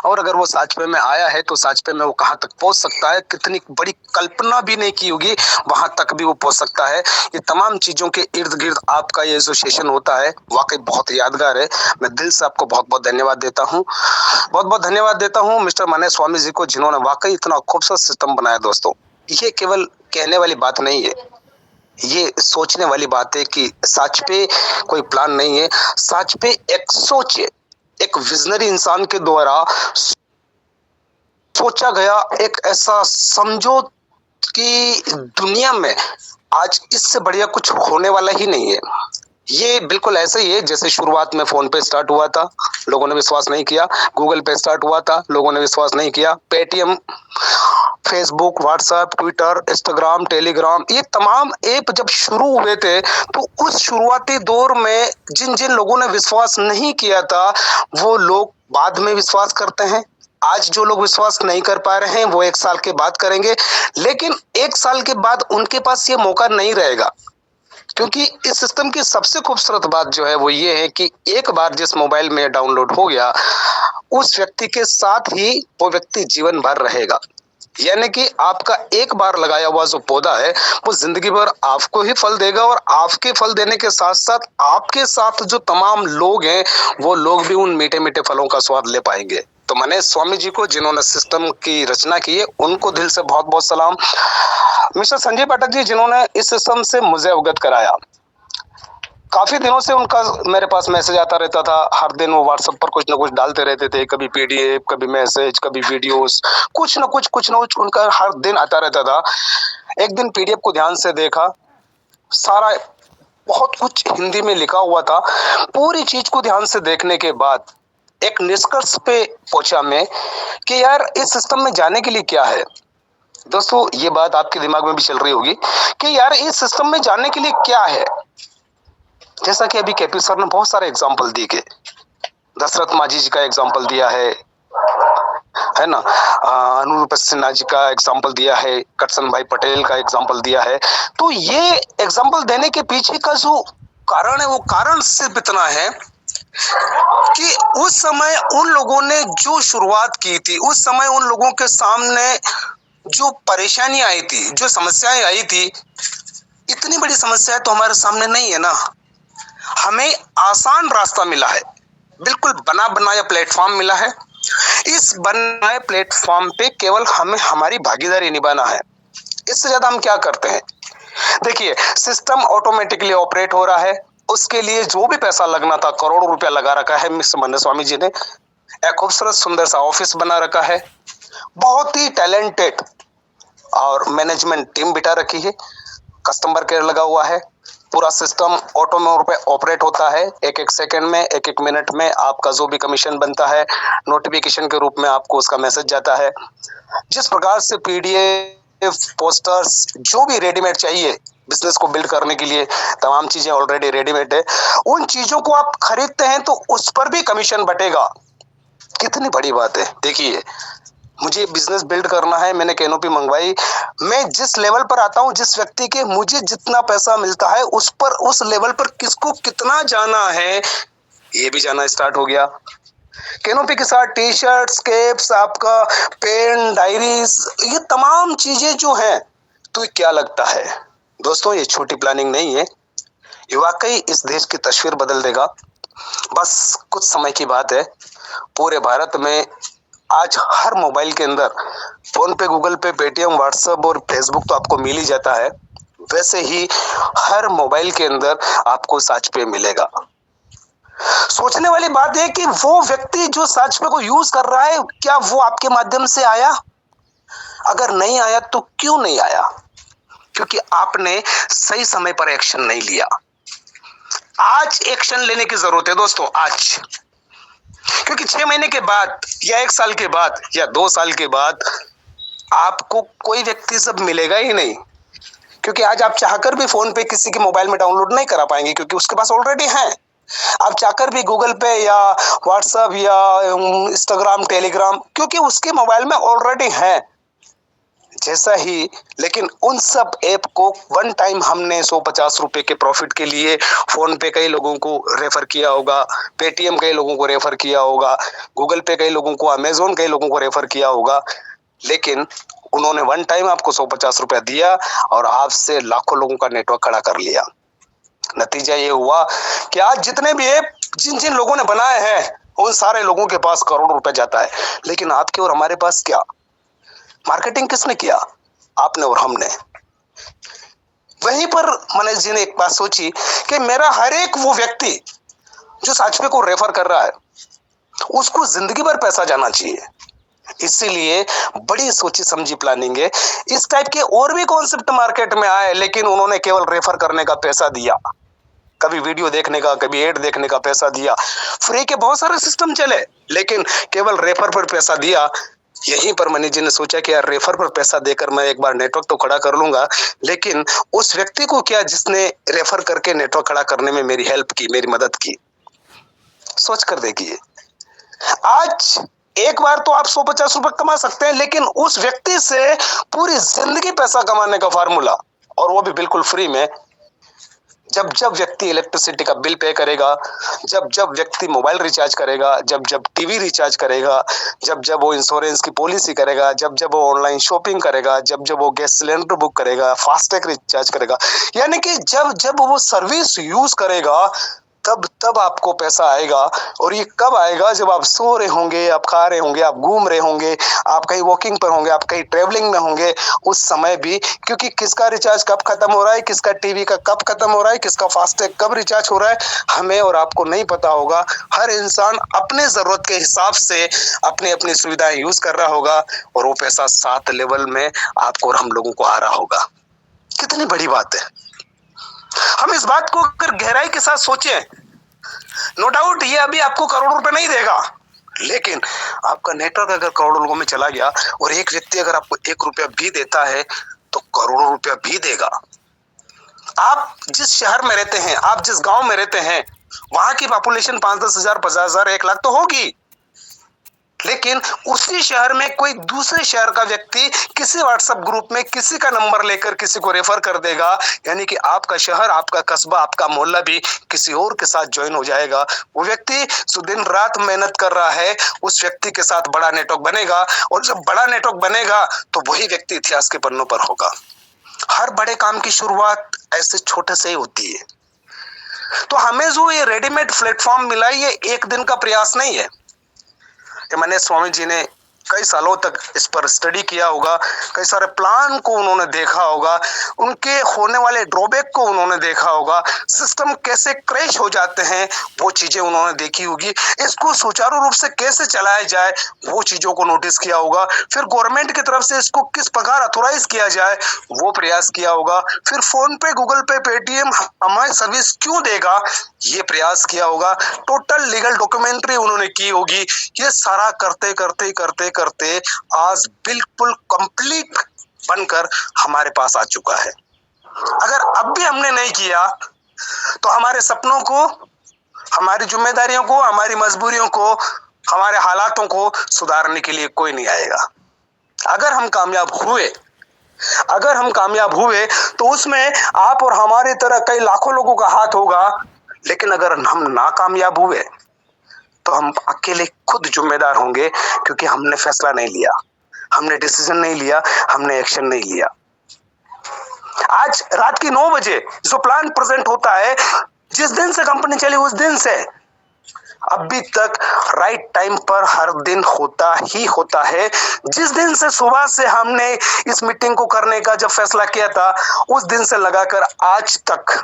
और अगर वो साचपे में आया है तो साचपे में वो कहाँ तक पहुंच सकता है, कितनी बड़ी कल्पना भी नहीं की होगी वहां तक भी वो पहुंच सकता है। ये तमाम चीजों के इर्द गिर्द आपका ये जो सेशन होता है वाकई बहुत यादगार है। मैं दिल से आपको बहुत बहुत धन्यवाद देता हूँ, बहुत बहुत धन्यवाद देता हूँ मिस्टर माने स्वामी जी को, जिन्होंने वाकई इतना खूबसूरत सिस्टम बनाया। दोस्तों, ये केवल कहने वाली बात नहीं है, ये सोचने वाली बात है कि सच पे कोई प्लान नहीं है, सच पे एक सोच है, एक विजनरी इंसान के द्वारा सोचा गया एक ऐसा समझो कि दुनिया में आज इससे बढ़िया कुछ होने वाला ही नहीं है। ये बिल्कुल ऐसे ही है जैसे शुरुआत में फोन पे स्टार्ट हुआ था, लोगों ने विश्वास नहीं किया। गूगल पे स्टार्ट हुआ था, लोगों ने विश्वास नहीं किया। Paytm, Facebook, WhatsApp, Twitter, Instagram, Telegram, ये तमाम ऐप जब शुरू हुए थे तो उस शुरुआती दौर में जिन जिन लोगों ने विश्वास नहीं किया था वो लोग बाद में विश्वास करते हैं। आज जो लोग विश्वास नहीं कर पा रहे हैं वो 1 साल के बाद करेंगे, लेकिन 1 साल के बाद उनके पास ये मौका नहीं रहेगा, क्योंकि इस सिस्टम की सबसे खूबसूरत बात जो है वो ये है कि एक बार जिस मोबाइल में डाउनलोड हो गया उस व्यक्ति के साथ ही वो व्यक्ति जीवन भर रहेगा। यानी कि आपका एक बार लगाया हुआ जो पौधा है वो जिंदगी भर आपको ही फल देगा, और आपके फल देने के साथ साथ आपके साथ जो तमाम लोग हैं वो लोग भी उन मीठे मीठे फलों का स्वाद ले पाएंगे। तो मैंने स्वामी जी को, जिन्होंने सिस्टम की रचना की है, उनको दिल से बहुत बहुत सलाम। मिस्टर संजय पाठक जी, जिन्होंने इस सिस्टम से मुझे अवगत कराया, काफी दिनों से उनका मेरे पास मैसेज आता रहता था। हर दिन वो व्हाट्सएप पर कुछ ना कुछ डालते रहते थे, कभी पीडीएफ, कभी मैसेज, कभी वीडियोस, कुछ ना कुछ उनका हर दिन आता रहता था। एक दिन पीडीएफ को ध्यान से देखा, सारा बहुत कुछ हिंदी में लिखा हुआ था। पूरी चीज को ध्यान से देखने के बाद एक निष्कर्ष पे पहुंचा मैं कि यार इस सिस्टम में जाने के लिए क्या है। दोस्तों, ये बात आपके दिमाग में भी चल रही होगी कि यार इस सिस्टम में जाने के लिए क्या है। जैसा कि अभी केपी सर ने बहुत सारे एग्जाम्पल दिए के, दशरथ माझी जी का एग्जाम्पल दिया है ना, अनुरूप सिन्हा जी का एग्जाम्पल दिया है, करसन भाई पटेल का एग्जाम्पल दिया है। तो ये एग्जाम्पल देने के पीछे का जो कारण है वो कारण सिर्फ इतना है कि उस समय उन लोगों ने जो शुरुआत की थी, उस समय उन लोगों के सामने जो परेशानी आई थी, जो समस्याएं आई थी, इतनी बड़ी समस्याएं तो हमारे सामने नहीं है ना। हमें आसान रास्ता मिला है, बिल्कुल बना बनाया प्लेटफॉर्म मिला है। इस बनाए प्लेटफॉर्म पे केवल हमें हमारी भागीदारी निभाना है। इससे ज्यादा हम क्या करते हैं। देखिए, सिस्टम ऑटोमेटिकली ऑपरेट हो रहा है, उसके लिए जो भी पैसा लगना था, करोड़ों रुपया लगा रखा है मिस्टर मन्ने स्वामी जी ने। एक खूबसूरत सुंदर सा ऑफिस बना रखा है, बहुत ही टैलेंटेड और मैनेजमेंट टीम बिठा रखी है, कस्टमर केयर लगा हुआ है, पूरा सिस्टम ऑटो मोड पे ऑपरेट होता है। एक एक सेकंड में, एक एक मिनट में आपका जो भी कमीशन बनता है नोटिफिकेशन के रूप में आपको उसका मैसेज जाता है। जिस प्रकार से पीडीएफ, पोस्टर्स, जो भी रेडीमेड चाहिए बिजनेस को बिल्ड करने के लिए, तमाम चीजें ऑलरेडी रेडीमेड है। उन चीजों को आप खरीदते हैं तो उस पर भी कमीशन बटेगा। कितनी बड़ी बात है। देखिए, मुझे बिजनेस बिल्ड करना है, मैंने कैनोपी मंगवाई, मैं जिस लेवल पर आता हूं, जिस व्यक्ति के मुझे जितना पैसा मिलता है उस पर, उस लेवल पर किसको कितना जाना है ये भी जाना स्टार्ट हो गया। कैनोपी के साथ टी शर्ट्स, कैप्स, आपका पेन, डायरीज, ये तमाम चीजें जो हैं, तो क्या लगता है दोस्तों, ये छोटी प्लानिंग नहीं है, ये वाकई इस देश की तस्वीर बदल देगा। बस कुछ समय की बात है। पूरे भारत में आज हर मोबाइल के अंदर फोन पे, गूगल पे, पेटीएम, व्हाट्सएप और फेसबुक तो आपको मिल ही जाता है, वैसे ही हर मोबाइल के अंदर आपको साच पे मिलेगा। सोचने वाली बात है कि वो व्यक्ति जो साच पे को यूज कर रहा है, क्या वो आपके माध्यम से आया? अगर नहीं आया तो क्यों नहीं आया? क्योंकि आपने सही समय पर एक्शन नहीं लिया। आज एक्शन लेने की जरूरत है दोस्तों, आज। क्योंकि 6 महीने के बाद या 1 साल के बाद या 2 साल के बाद आपको कोई व्यक्ति सब मिलेगा ही नहीं। क्योंकि आज आप चाहकर भी फोन पे किसी के मोबाइल में डाउनलोड नहीं करा पाएंगे, क्योंकि उसके पास ऑलरेडी है। आप चाहकर भी गूगल पे या व्हाट्सएप या इंस्टाग्राम, टेलीग्राम, क्योंकि उसके मोबाइल में ऑलरेडी है। जैसा ही, लेकिन उन सब ऐप को वन टाइम हमने 150 रुपए के प्रॉफिट के लिए फोन पे कई लोगों को रेफर किया होगा, पेटीएम कई लोगों को रेफर किया होगा, गूगल पे कई लोगों को, अमेजोन कई लोगों को रेफर किया होगा, लेकिन उन्होंने वन टाइम आपको 150 रुपया दिया और आपसे लाखों लोगों का नेटवर्क खड़ा कर लिया। नतीजा ये हुआ कि आज जितने भी ऐप जिन जिन लोगों ने बनाए हैं उन सारे लोगों के पास करोड़ों रुपए जाता है, लेकिन आपके और हमारे पास क्या? मार्केटिंग किसने किया? आपने और हमने। वहीं पर मनीष जी ने एक बात सोची कि मेरा हर एक वो व्यक्ति जो साचवे को रेफर कर रहा है उसको जिंदगी भर पैसा जाना चाहिए। इसीलिए बड़ी सोची समझी प्लानिंग है। इस टाइप के और भी कॉन्सेप्ट मार्केट में आए, लेकिन उन्होंने केवल रेफर करने का पैसा दिया, कभी वीडियो देखने का, कभी एड देखने का पैसा दिया। फ्री के बहुत सारे सिस्टम चले, लेकिन केवल रेफर पर पैसा दिया। यहीं पर मनीष जी ने सोचा कि यार रेफर पर पैसा देकर मैं एक बार नेटवर्क तो खड़ा कर लूंगा, लेकिन उस व्यक्ति को क्या जिसने रेफर करके नेटवर्क खड़ा करने में मेरी हेल्प की, मेरी मदद की। सोच कर देखिए, आज एक बार तो आप 150 रुपए कमा सकते हैं, लेकिन उस व्यक्ति से पूरी जिंदगी पैसा कमाने का फार्मूला, और वो भी बिल्कुल फ्री में। जब जब व्यक्ति इलेक्ट्रिसिटी का बिल पे करेगा, जब जब व्यक्ति मोबाइल रिचार्ज करेगा, जब जब टीवी रिचार्ज करेगा, जब जब वो इंश्योरेंस की पॉलिसी करेगा, जब जब वो ऑनलाइन शॉपिंग करेगा, जब जब वो गैस सिलेंडर बुक करेगा, फास्टैग रिचार्ज करेगा, यानी कि जब जब वो सर्विस यूज करेगा तब तब आपको पैसा आएगा। और ये कब आएगा? जब आप सो रहे होंगे, आप खा रहे होंगे, आप घूम रहे होंगे, आप कहीं वॉकिंग पर होंगे, आप कहीं ट्रेवलिंग में होंगे, उस समय भी। क्योंकि किसका रिचार्ज कब खत्म हो रहा है, किसका टीवी का कब खत्म हो रहा है, किसका फास्टैग कब रिचार्ज हो रहा है, हमें और आपको नहीं पता होगा। हर इंसान अपने जरूरत के हिसाब से अपनी अपनी सुविधाएं यूज कर रहा होगा, और वो पैसा 7 लेवल में आपको और हम लोगों को आ रहा होगा। कितनी बड़ी बात है। हम इस बात को अगर गहराई के साथ सोचें, नो डाउट ये अभी आपको करोड़ों रुपए नहीं देगा, लेकिन आपका नेटवर्क अगर करोड़ों लोगों में चला गया और एक व्यक्ति अगर आपको 1 रुपया भी देता है तो करोड़ों रुपया भी देगा। आप जिस शहर में रहते हैं, आप जिस गांव में रहते हैं, वहां की पॉपुलेशन 5-10 हजार, 50 हजार, 1 लाख तो होगी, लेकिन उसी शहर में कोई दूसरे शहर का व्यक्ति किसी व्हाट्सएप ग्रुप में किसी का नंबर लेकर किसी को रेफर कर देगा, यानी कि आपका शहर, आपका कस्बा, आपका मोहल्ला भी किसी और के साथ ज्वाइन हो जाएगा। वो व्यक्ति जो दिन रात मेहनत कर रहा है, उस व्यक्ति के साथ बड़ा नेटवर्क बनेगा, और जब बड़ा नेटवर्क बनेगा तो वही व्यक्ति इतिहास के पन्नों पर होगा। हर बड़े काम की शुरुआत ऐसे छोटे से ही होती है। तो हमें जो ये रेडीमेड प्लेटफॉर्म मिला, ये एक दिन का प्रयास नहीं है। मैंने स्वामी जी ने कई सालों तक इस पर स्टडी किया होगा, कई सारे प्लान को उन्होंने देखा होगा, उनके होने वाले ड्रॉबैक को उन्होंने देखा होगा, सिस्टम कैसे क्रैश हो जाते हैं वो चीजें उन्होंने देखी होगी, इसको सुचारू रूप से कैसे चलाया जाए वो चीजों को नोटिस किया होगा, फिर गवर्नमेंट की तरफ से इसको किस प्रकार अथोराइज किया जाए वो प्रयास किया होगा, फिर फोन पे, गूगल पे, पेटीएम हमारी सर्विस क्यों देगा ये प्रयास किया होगा, टोटल लीगल डॉक्यूमेंट्री उन्होंने की होगी। ये सारा करते करते करते करते आज बिल्कुल कंप्लीट बनकर हमारे पास आ चुका है। अगर अब भी हमने नहीं किया तो हमारे सपनों को, हमारी जिम्मेदारियों को, हमारी मजबूरियों को, हमारे हालातों को सुधारने के लिए कोई नहीं आएगा। अगर हम कामयाब हुए तो उसमें आप और हमारी तरह कई लाखों लोगों का हाथ होगा, लेकिन अगर हम नाकामयाब हुए तो हम अकेले खुद जिम्मेदार होंगे, क्योंकि हमने फैसला नहीं लिया, हमने डिसीजन नहीं लिया, हमने एक्शन नहीं लिया। आज रात की 9 बजे जो प्लान प्रेजेंट होता है, जिस दिन से कंपनी चली उस दिन से अभी तक राइट टाइम पर हर दिन होता ही होता है। जिस दिन से सुबह से हमने इस मीटिंग को करने का जब फैसला किया था, उस दिन से लगाकर आज तक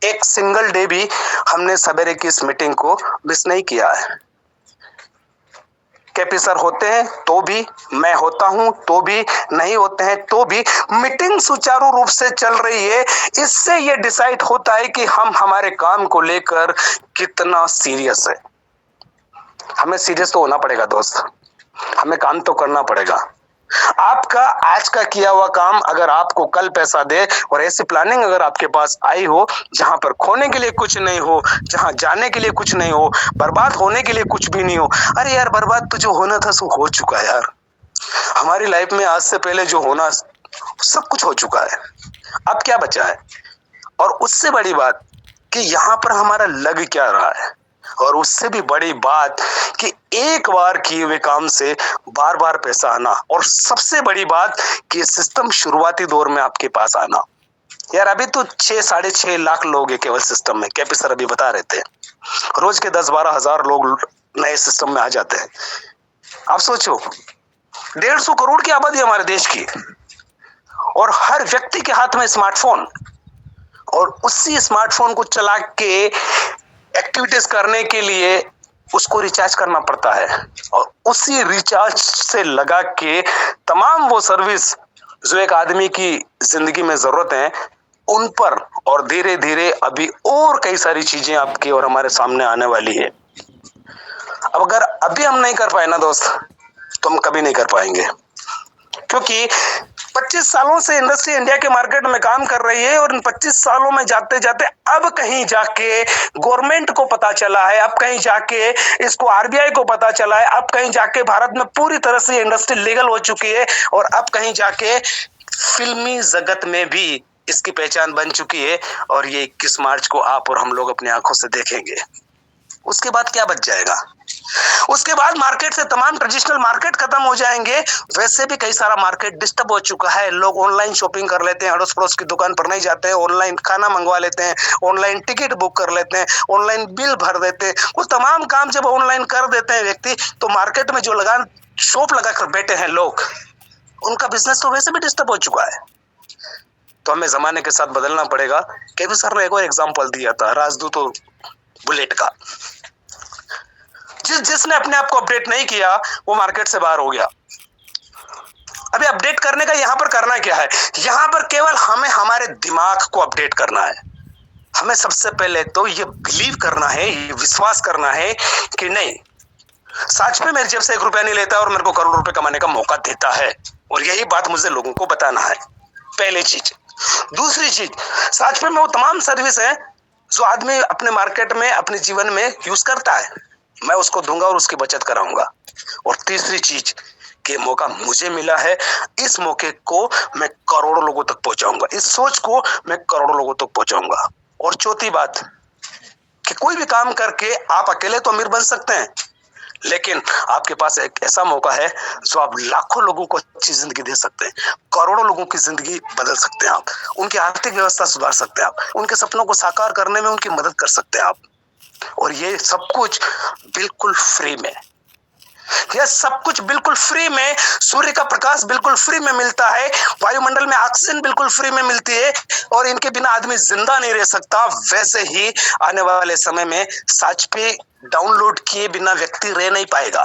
एक सिंगल डे भी हमने सवेरे की इस मीटिंग को मिस नहीं किया है। केपी सर होते हैं तो भी, मैं होता हूं तो भी, नहीं होते हैं तो भी, मीटिंग सुचारू रूप से चल रही है। इससे यह डिसाइड होता है कि हम हमारे काम को लेकर कितना सीरियस है। हमें सीरियस तो होना पड़ेगा दोस्त, हमें काम तो करना पड़ेगा। आपका आज का किया हुआ काम अगर आपको कल पैसा दे, और ऐसी प्लानिंग अगर आपके पास आई हो जहां पर खोने के लिए कुछ नहीं हो, जहां जाने के लिए कुछ नहीं हो, बर्बाद होने के लिए कुछ भी नहीं हो। अरे यार, बर्बाद तो जो होना था सो हो चुका है यार। हमारी लाइफ में आज से पहले जो होना सब कुछ हो चुका है, अब क्या बचा है? और उससे बड़ी बात कि यहाँ पर हमारा लग क्या रहा है, और उससे भी बड़ी बात कि एक बार किए हुए काम से बार बार पैसा आना, और सबसे बड़ी बात कि सिस्टम शुरुआती दौर में आपके पास आना। यार अभी तो 6-6.5 लाख लोग है केवल सिस्टम में, कैपी सर अभी बता रहे थे, रोज के 10-12 हजार लोग नए सिस्टम में आ जाते हैं। आप सोचो 150 करोड़ की आबादी हमारे देश की, और हर व्यक्ति के हाथ में स्मार्टफोन, और उसी स्मार्टफोन को चला के एक्टिविटीज करने के लिए उसको रिचार्ज करना पड़ता है, और उसी रिचार्ज से लगा के तमाम वो सर्विस जो एक आदमी की जिंदगी में जरूरत है उन पर, और धीरे धीरे अभी और कई सारी चीजें आपकी और हमारे सामने आने वाली है। अब अगर अभी हम नहीं कर पाए ना दोस्त, तो हम कभी नहीं कर पाएंगे, क्योंकि 25 सालों से इंडस्ट्री इंडिया के मार्केट में काम कर रही है, और इन 25 सालों में जाते जाते अब कहीं जाके गवर्नमेंट को पता चला है, अब कहीं जाके इसको आरबीआई को पता चला है, अब कहीं जाके भारत में पूरी तरह से इंडस्ट्री लीगल हो चुकी है, और अब कहीं जाके फिल्मी जगत में भी इसकी पहचान बन चुकी है, और ये 21 मार्च को आप और हम लोग अपनी आंखों से देखेंगे। उसके बाद क्या बच जाएगा? उसके बाद मार्केट से तमाम ट्रेडिशनल मार्केट खत्म हो जाएंगे। वैसे भी कई सारा मार्केट डिस्टर्ब हो चुका है, लोग ऑनलाइन शॉपिंग कर लेते हैं, अड़ोस पड़ोस की दुकान पर नहीं जाते हैं, ऑनलाइन खाना मंगवा लेते हैं, ऑनलाइन टिकट बुक कर लेते हैं, ऑनलाइन बिल भर देते हैं। वो तमाम काम जब ऑनलाइन कर देते हैं व्यक्ति, तो मार्केट में जो लगान शॉप लगा कर बैठे हैं लोग, उनका बिजनेस तो वैसे भी डिस्टर्ब हो चुका है। तो हमें जमाने के साथ बदलना पड़ेगा। केपी सर ने एक और एग्जाम्पल दिया था राजदूत और बुलेट का। जिसने अपने आप को अपडेट नहीं किया वो मार्केट से बाहर हो गया। अभी अपडेट करने का यहाँ पर करना क्या है? यहाँ पर केवल हमें हमारे दिमाग को अपडेट करना है। हमें सबसे पहले तो ये बिलीव करना है, ये विश्वास करना है कि नहीं, सच में मेरे जेब से 1 रुपया नहीं लेता और मेरे को करोड़ रुपए कमाने का मौका देता है, और यही बात मुझे लोगों को बताना है, पहली चीज। दूसरी चीज, सच में वो तमाम सर्विस है जो आदमी अपने मार्केट में अपने जीवन में यूज करता है, मैं उसको दूंगा और उसकी बचत कराऊंगा। और तीसरी चीज कि मौका मुझे मिला है, इस मौके को मैं करोड़ों लोगों तक पहुंचाऊंगा, इस सोच को मैं करोड़ों लोगों तक पहुंचाऊंगा। और चौथी बात कि कोई भी काम करके आप अकेले तो अमीर बन सकते हैं, लेकिन आपके पास एक ऐसा मौका है जो आप लाखों लोगों को अच्छी जिंदगी दे सकते हैं, करोड़ों लोगों की जिंदगी बदल सकते हैं, आप उनकी आर्थिक व्यवस्था सुधार सकते हैं, आप उनके सपनों को साकार करने में उनकी मदद कर सकते हैं आप। और ये सब कुछ बिल्कुल फ्री में, यह सब कुछ बिल्कुल फ्री में, सूर्य का प्रकाश बिल्कुल फ्री में मिलता है, वायुमंडल में ऑक्सीजन बिल्कुल फ्री में मिलती है, और इनके बिना आदमी जिंदा नहीं रह सकता। वैसे ही आने वाले समय में सच पे डाउनलोड किए बिना व्यक्ति रह नहीं पाएगा।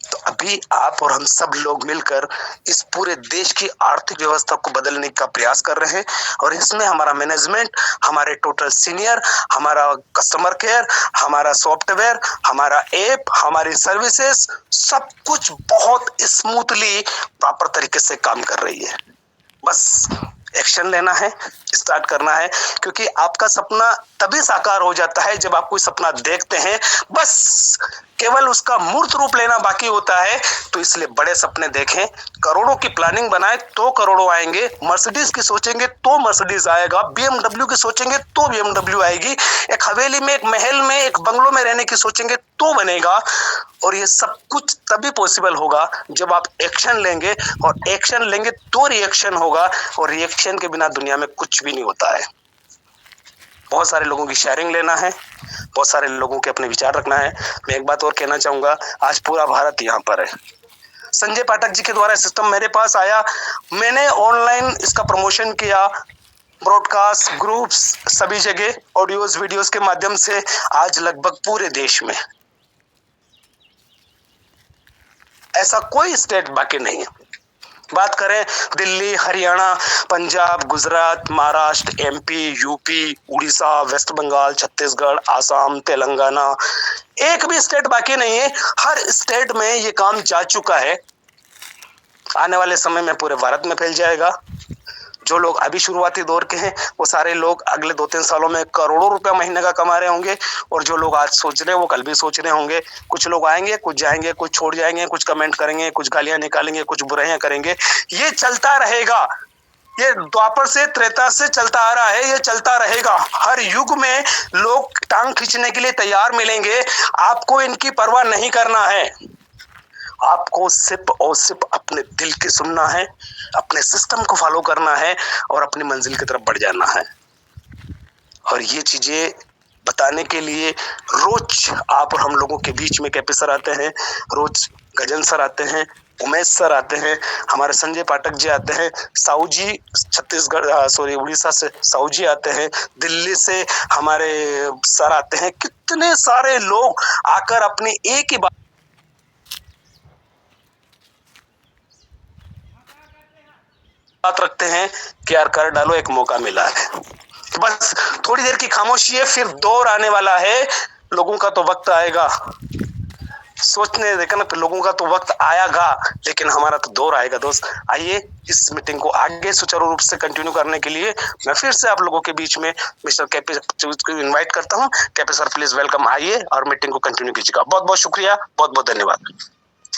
तो अभी आप और हम सब लोग मिलकर इस पूरे देश की आर्थिक व्यवस्था को बदलने का प्रयास कर रहे हैं, और इसमें हमारा मैनेजमेंट, हमारे टोटल सीनियर, हमारा कस्टमर केयर, हमारा सॉफ्टवेयर, हमारा ऐप, हमारी सर्विसेज, सब कुछ बहुत स्मूथली प्रॉपर तरीके से काम कर रही है। बस एक्शन लेना है, स्टार्ट करना है, क्योंकि आपका सपना तभी साकार हो जाता है जब आप कोई सपना देखते हैं, बस केवल उसका मूर्त रूप लेना बाकी होता है। तो इसलिए बड़े सपने देखें, करोड़ों की प्लानिंग बनाए तो करोड़ों आएंगे, मर्सिडीज की सोचेंगे तो मर्सिडीज आएगा, बीएमडब्ल्यू की सोचेंगे तो बीएमडब्ल्यू आएगी, एक हवेली में, एक महल में, एक बंगलों में रहने की सोचेंगे तो बनेगा। और ये सब कुछ तभी पॉसिबल होगा जब आप एक्शन लेंगे, और एक्शन लेंगे तो रिएक्शन होगा, और रिएक्शन के बिना दुनिया में कुछ भी नहीं होता है। बहुत सारे लोगों की शेयरिंग लेना है, बहुत सारे लोगों के अपने विचार रखना है। मैं एक बात और कहना चाहूंगा, आज पूरा भारत यहाँ पर है। संजय पाठक जी के द्वारा सिस्टम मेरे पास आया, मैंने ऑनलाइन इसका प्रमोशन किया, ब्रॉडकास्ट, ग्रुप्स, सभी जगह ऑडियोज वीडियोस के माध्यम से आज लगभग पूरे देश में ऐसा कोई स्टेट बाकी नहीं है। बात करें Delhi, Haryana, Punjab, Gujarat, Maharashtra, MP, UP, Orissa, West Bengal, Chhattisgarh, Assam, Telangana, एक भी स्टेट बाकी नहीं है। हर स्टेट में ये काम जा चुका है, आने वाले समय में पूरे भारत में फैल जाएगा। जो लोग अभी शुरुआती दौर के हैं वो सारे लोग अगले 2-3 सालों में करोड़ों रुपया महीने का कमा रहे होंगे, और जो लोग आज सोच रहे हैं वो कल भी सोच रहे होंगे। कुछ लोग आएंगे, कुछ जाएंगे, कुछ छोड़ जाएंगे, कुछ कमेंट करेंगे, कुछ गालियां निकालेंगे, कुछ बुराइयां करेंगे। ये चलता रहेगा, ये द्वापर से त्रेता से चलता आ रहा है, ये चलता रहेगा। हर युग में लोग टांग खींचने के लिए तैयार मिलेंगे। आपको इनकी परवाह नहीं करना है, आपको सिर्फ और सिर्फ अपने दिल की सुनना है, अपने सिस्टम को फॉलो करना है और अपनी मंजिल की तरफ बढ़ जाना है। और ये चीजें बताने के लिए रोज आप और हम लोगों के बीच में केपी सर आते हैं, रोज गजन सर आते हैं, उमेश सर आते हैं, हमारे संजय पाठक जी आते हैं, साहू जी छत्तीसगढ़ उड़ीसा से साहू जी आते हैं, दिल्ली से हमारे सर आते हैं। कितने सारे लोग आकर अपनी एक ही बात रखते हैं कि यार कर डालो, एक मौका मिला है। तो बस थोड़ी देर की खामोशी है, फिर दौर आने वाला है। लोगों का तो वक्त आएगा, सोचने देखा ना, लोगों का तो वक्त आएगा, लेकिन हमारा तो दौर आएगा दोस्त। आइए इस मीटिंग को आगे सुचारू रूप से कंटिन्यू करने के लिए मैं फिर से आप लोगों के बीच में मिस्टर केपी को इनवाइट करता हूं। केपी सर प्लीज वेलकम, आइए और मीटिंग को कंटिन्यू कीजिएगा। बहुत बहुत शुक्रिया, बहुत बहुत धन्यवाद।